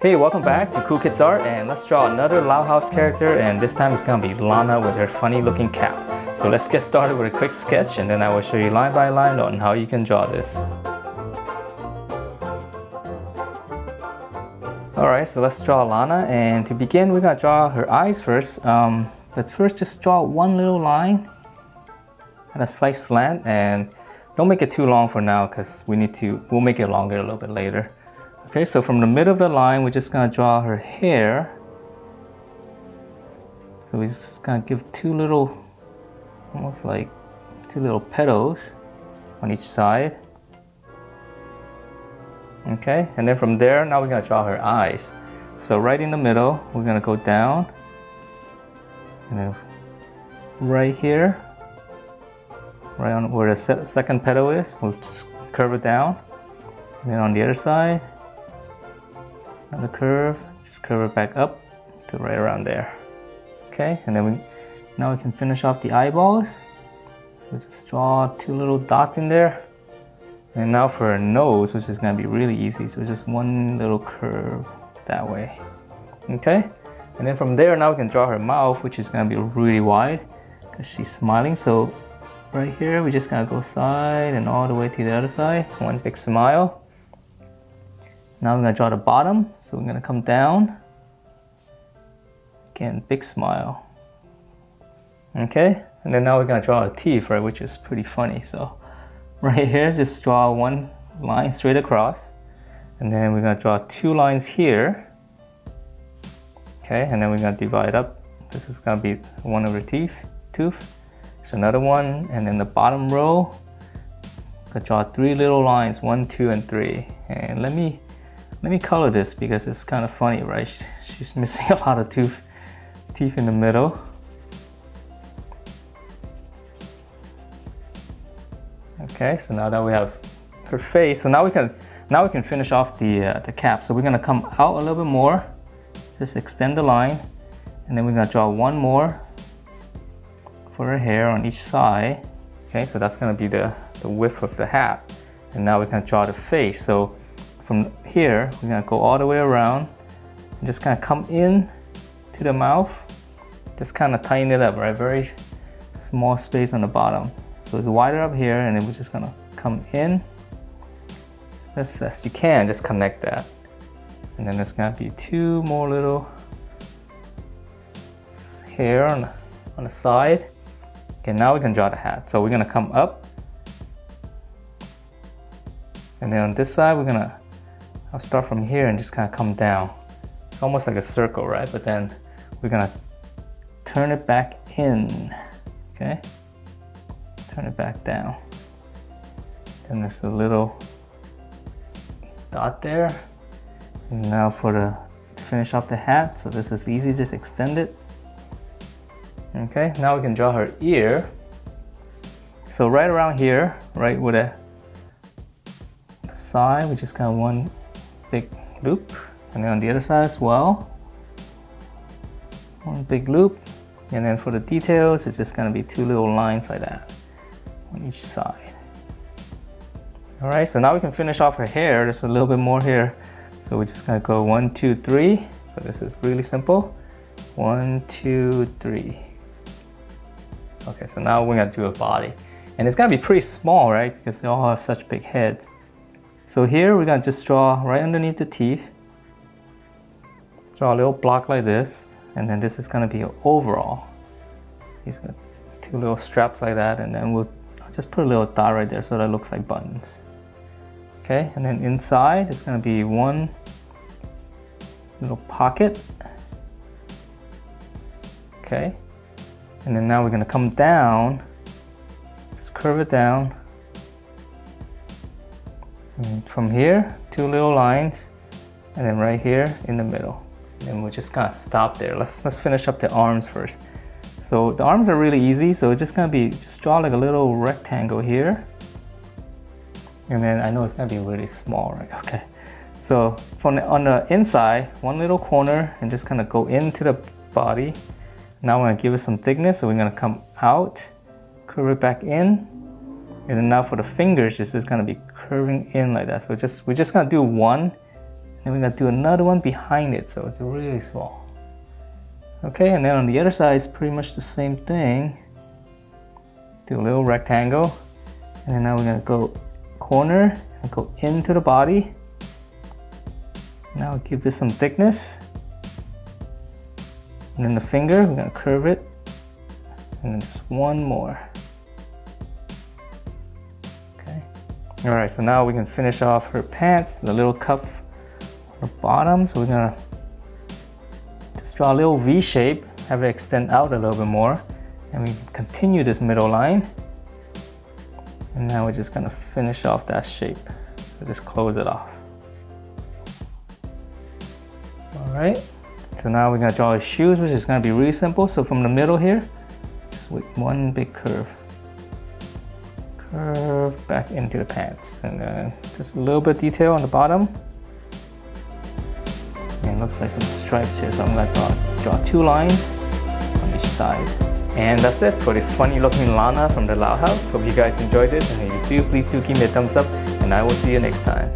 Hey, welcome back to Cool Kids Art, and let's draw another Loud House character, and this time it's gonna be Lana with her funny looking cap. So let's get started with a quick sketch, and then I will show you line by line on how you can draw this. Alright, so let's draw Lana, and to begin we're gonna draw her eyes first. But first just draw one little line and a slight slant, and don't make it too long for now because we'll make it longer a little bit later. Okay, so from the middle of the line, we're just gonna draw her hair. So we're just gonna give almost like two little petals on each side. Okay, and then from there, now we're gonna draw her eyes. So right in the middle, we're gonna go down. And then right here, right on where the second petal is, we'll just curve it down. And then on the other side, on the curve, just curve it back up to right around there. Okay, and then now we can finish off the eyeballs. So just draw two little dots in there. And now for a nose, which is gonna be really easy. So just one little curve that way. Okay, and then from there, now we can draw her mouth, which is gonna be really wide because she's smiling. So right here, we're just gonna go side and all the way to the other side. One big smile. Now we're gonna draw the bottom, so we're gonna come down. Again, big smile. Okay, and then now we're gonna draw the teeth, right, which is pretty funny. So right here, just draw one line straight across. And then we're gonna draw two lines here. Okay, and then we're gonna divide up. This is gonna be one of the tooth. So another one, and then the bottom row, I'm gonna draw three little lines, 1, 2, and 3. And let me color this because it's kind of funny, right? She's missing a lot of teeth in the middle. Okay, so now that we have her face, so now we can finish off the cap. So we're gonna come out a little bit more, just extend the line, and then we're gonna draw one more for her hair on each side. Okay, so that's gonna be the width of the hat. And now we're gonna draw the face. So from here, we're gonna go all the way around and just kind of come in to the mouth. Just kind of tighten it up, right? Very small space on the bottom. So it's wider up here, and then we're just gonna come in as best as you can, just connect that. And then there's gonna be two more little hair on the side. Okay, now we can draw the hat. So we're gonna come up. And then on this side, I'll start from here and just kind of come down. It's almost like a circle, right? But then we're gonna turn it back in, okay? Turn it back down. Then there's a little dot there. And now to finish off the hat, so this is easy, just extend it. Okay, now we can draw her ear. So right around here, right with the side, we just got one big loop, and then on the other side as well, one big loop, and then for the details, it's just gonna be two little lines like that on each side. All right, so now we can finish off her hair. There's a little bit more here, so we're just gonna go 1, 2, 3. So this is really simple. 1, 2, 3. Okay, so now we're gonna do a body, and it's gonna be pretty small, right? Because they all have such big heads. So here we're gonna just draw right underneath the teeth. Draw a little block like this, and then this is gonna be an overall. These got two little straps like that, and then I'll just put a little dot right there so that it looks like buttons. Okay, and then inside it's gonna be one little pocket. Okay, and then now we're gonna come down, just curve it down. And from here, two little lines, and then right here in the middle. And we're just gonna stop there. Let's finish up the arms first. So the arms are really easy. So it's just gonna be, just draw like a little rectangle here. And then I know it's gonna be really small, right? Okay. So on the inside, one little corner, and just kind of go into the body. Now we're gonna give it some thickness. So we're gonna come out, curve it back in. And then now for the fingers, this is gonna be curving in like that. So we're just gonna do one And we're gonna do another one behind it, so it's really small. Okay, and then on the other side, it's pretty much the same thing. Do a little rectangle, and then now we're gonna go corner and go into the body. Now give this some thickness. And then the finger, we're gonna curve it. And then just one more. Okay. All right, so now we can finish off her pants, the little cuff on the bottom. So we're gonna just draw a little V shape, have it extend out a little bit more. And we continue this middle line. And now we're just gonna finish off that shape. So just close it off. All right, so now we're gonna draw his shoes, which is gonna be really simple. So from the middle here, just with one big curve. Curve back into the pants. And then just a little bit of detail on the bottom. And it looks like some stripes here, so I'm gonna draw 2 lines on each side. And that's it for this funny looking Lana from the Loud House. Hope you guys enjoyed it, and if you do, please do give me a thumbs up, and I will see you next time.